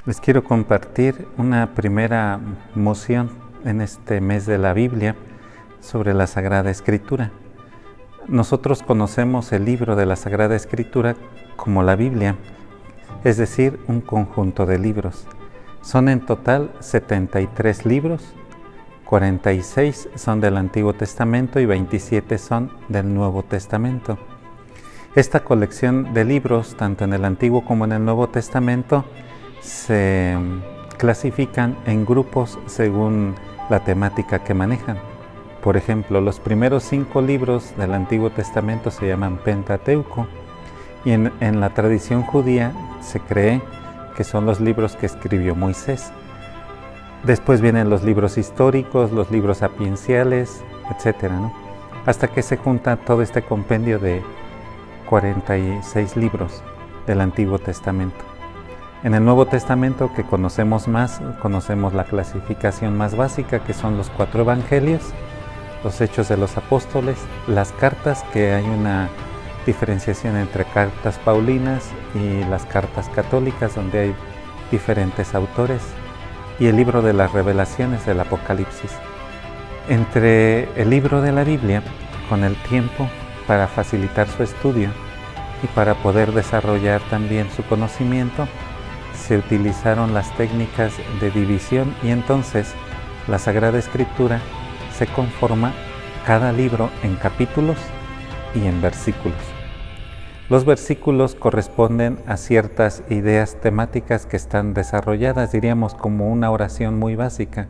Les quiero compartir una primera moción en este mes de la Biblia sobre la Sagrada Escritura. Nosotros conocemos el libro de la Sagrada Escritura como la Biblia, es decir, un conjunto de libros. Son en total 73 libros, 46 son del Antiguo Testamento y 27 son del Nuevo Testamento. Esta colección de libros, tanto en el Antiguo como en el Nuevo Testamento, se clasifican en grupos según la temática que manejan. Por ejemplo, los primeros 5 libros del Antiguo Testamento se llaman Pentateuco, y en la tradición judía se cree que son los libros que escribió Moisés. Después vienen los libros históricos, los libros sapienciales, etc., ¿no? Hasta que se junta todo este compendio de 46 libros del Antiguo Testamento. En el Nuevo Testamento, que conocemos más, conocemos la clasificación más básica, que son los 4 evangelios, los Hechos de los Apóstoles, las cartas, que hay una diferenciación entre cartas paulinas y las cartas católicas, donde hay diferentes autores, y el libro de las revelaciones del Apocalipsis. Entre el libro de la Biblia, con el tiempo, para facilitar su estudio y para poder desarrollar también su conocimiento, se utilizaron las técnicas de división, y entonces la Sagrada Escritura se conforma cada libro en capítulos y en versículos. Los versículos corresponden a ciertas ideas temáticas que están desarrolladas, diríamos como una oración muy básica,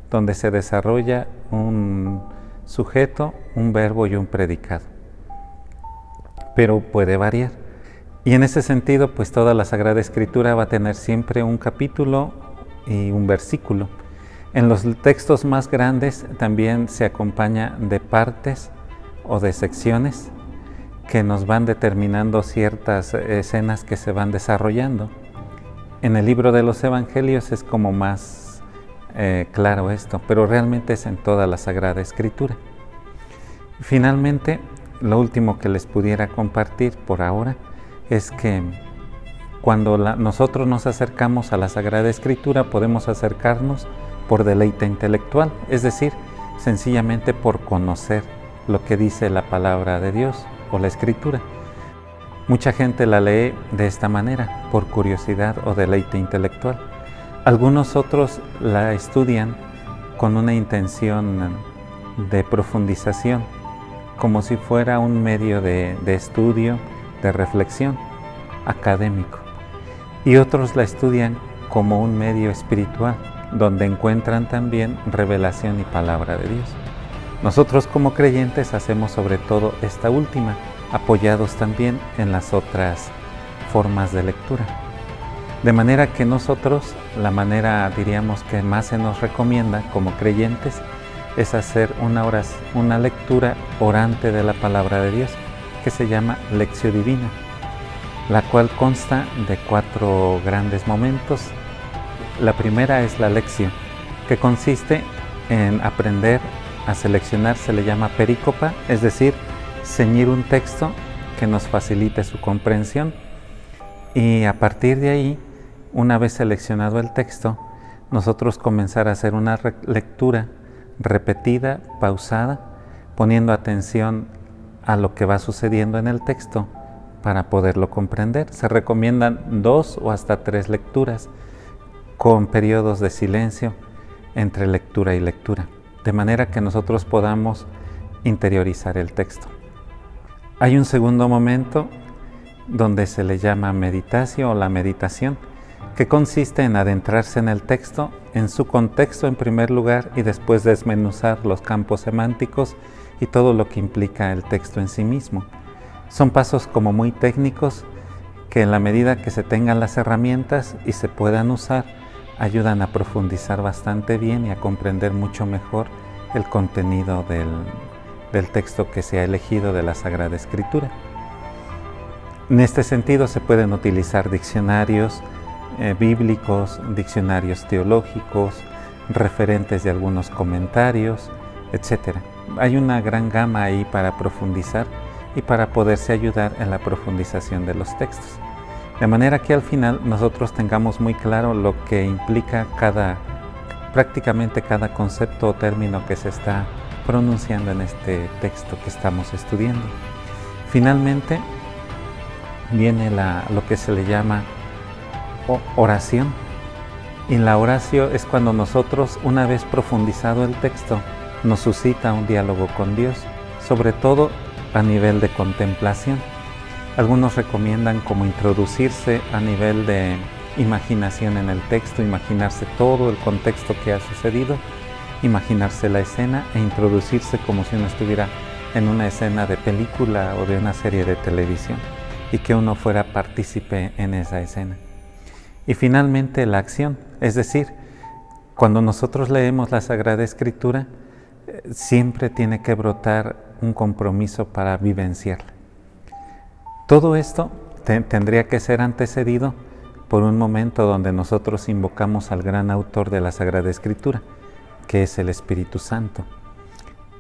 donde se desarrolla un sujeto, un verbo y un predicado. Pero puede variar. Y en ese sentido, pues toda la Sagrada Escritura va a tener siempre un capítulo y un versículo. En los textos más grandes también se acompaña de partes o de secciones que nos van determinando ciertas escenas que se van desarrollando. En el libro de los Evangelios es como más claro esto, pero realmente es en toda la Sagrada Escritura. Finalmente, lo último que les pudiera compartir por ahora es que cuando nosotros nos acercamos a la Sagrada Escritura, podemos acercarnos por deleite intelectual, es decir, sencillamente por conocer lo que dice la palabra de Dios o la Escritura. Mucha gente la lee de esta manera, por curiosidad o deleite intelectual. Algunos otros la estudian con una intención de profundización, como si fuera un medio de estudio, de reflexión académico, y otros la estudian como un medio espiritual, donde encuentran también revelación y palabra de Dios. Nosotros como creyentes hacemos sobre todo esta última, apoyados también en las otras formas de lectura. De manera que nosotros, la manera, diríamos, que más se nos recomienda como creyentes es hacer una lectura orante de la palabra de Dios, que se llama Lectio Divina, la cual consta de 4 grandes momentos. La primera es la lección, que consiste en aprender a seleccionar, se le llama perícopa, es decir, ceñir un texto que nos facilite su comprensión, y a partir de ahí, una vez seleccionado el texto, nosotros comenzar a hacer una lectura repetida, pausada, poniendo atención a lo que va sucediendo en el texto para poderlo comprender. Se recomiendan 2 o hasta 3 lecturas con periodos de silencio entre lectura y lectura, de manera que nosotros podamos interiorizar el texto. Hay un segundo momento donde se le llama meditación o la meditación, que consiste en adentrarse en el texto, en su contexto en primer lugar, y después desmenuzar los campos semánticos y todo lo que implica el texto en sí mismo. Son pasos como muy técnicos que, en la medida que se tengan las herramientas y se puedan usar, ayudan a profundizar bastante bien y a comprender mucho mejor el contenido del texto que se ha elegido de la Sagrada Escritura. En este sentido se pueden utilizar diccionarios bíblicos, diccionarios teológicos, referentes de algunos comentarios, etc. Hay una gran gama ahí para profundizar y para poderse ayudar en la profundización de los textos. De manera que al final nosotros tengamos muy claro lo que implica prácticamente cada concepto o término que se está pronunciando en este texto que estamos estudiando. Finalmente viene lo que se le llama oración. Y la oración es cuando nosotros, una vez profundizado el texto, nos suscita un diálogo con Dios, sobre todo a nivel de contemplación. Algunos recomiendan como introducirse a nivel de imaginación en el texto, imaginarse todo el contexto que ha sucedido, imaginarse la escena e introducirse como si uno estuviera en una escena de película o de una serie de televisión y que uno fuera partícipe en esa escena. Y finalmente la acción, es decir, cuando nosotros leemos la Sagrada Escritura, siempre tiene que brotar un compromiso para vivenciarla. Todo esto tendría que ser antecedido por un momento donde nosotros invocamos al gran autor de la Sagrada Escritura, que es el Espíritu Santo.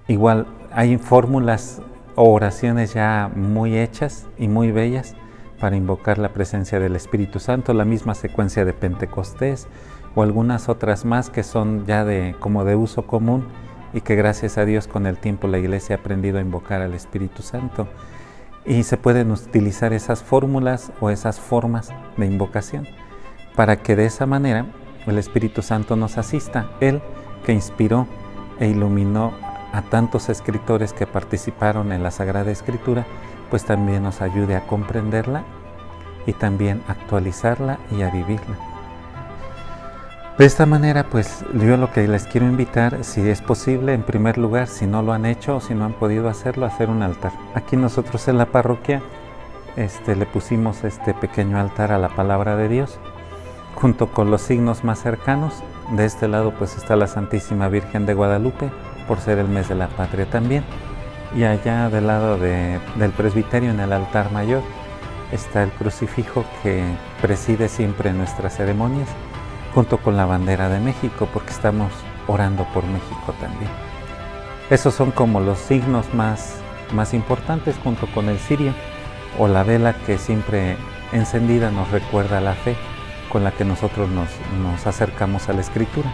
Igual hay fórmulas o oraciones ya muy hechas y muy bellas para invocar la presencia del Espíritu Santo, la misma secuencia de Pentecostés o algunas otras más que son ya como de uso común y que gracias a Dios con el tiempo la Iglesia ha aprendido a invocar al Espíritu Santo. Y se pueden utilizar esas fórmulas o esas formas de invocación para que de esa manera el Espíritu Santo nos asista. Él que inspiró e iluminó a tantos escritores que participaron en la Sagrada Escritura, pues también nos ayude a comprenderla y también a actualizarla y a vivirla. De esta manera, pues yo lo que les quiero invitar, si es posible, en primer lugar, si no lo han hecho o si no han podido hacerlo, hacer un altar. Aquí nosotros en la parroquia le pusimos este pequeño altar a la Palabra de Dios, junto con los signos más cercanos. De este lado pues está la Santísima Virgen de Guadalupe, por ser el mes de la patria también. Y allá del lado del presbiterio, en el altar mayor, está el crucifijo que preside siempre nuestras ceremonias, junto con la bandera de México, porque estamos orando por México también. Esos son como los signos más importantes, junto con el cirio o la vela que siempre encendida nos recuerda la fe con la que nosotros nos acercamos a la Escritura.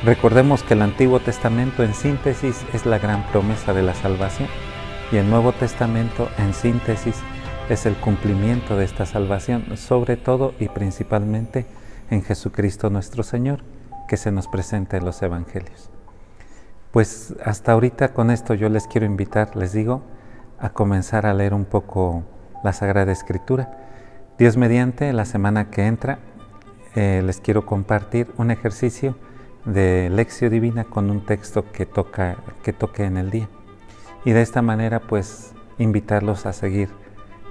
Recordemos que el Antiguo Testamento en síntesis es la gran promesa de la salvación y el Nuevo Testamento en síntesis es el cumplimiento de esta salvación, sobre todo y principalmente en Jesucristo nuestro Señor, que se nos presenta en los Evangelios. Pues hasta ahorita con esto yo les quiero invitar, les digo, a comenzar a leer un poco la Sagrada Escritura. Dios mediante, la semana que entra, les quiero compartir un ejercicio de Lección Divina con un texto que toque en el día. Y de esta manera, pues, invitarlos a seguir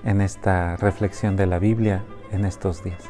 en esta reflexión de la Biblia en estos días.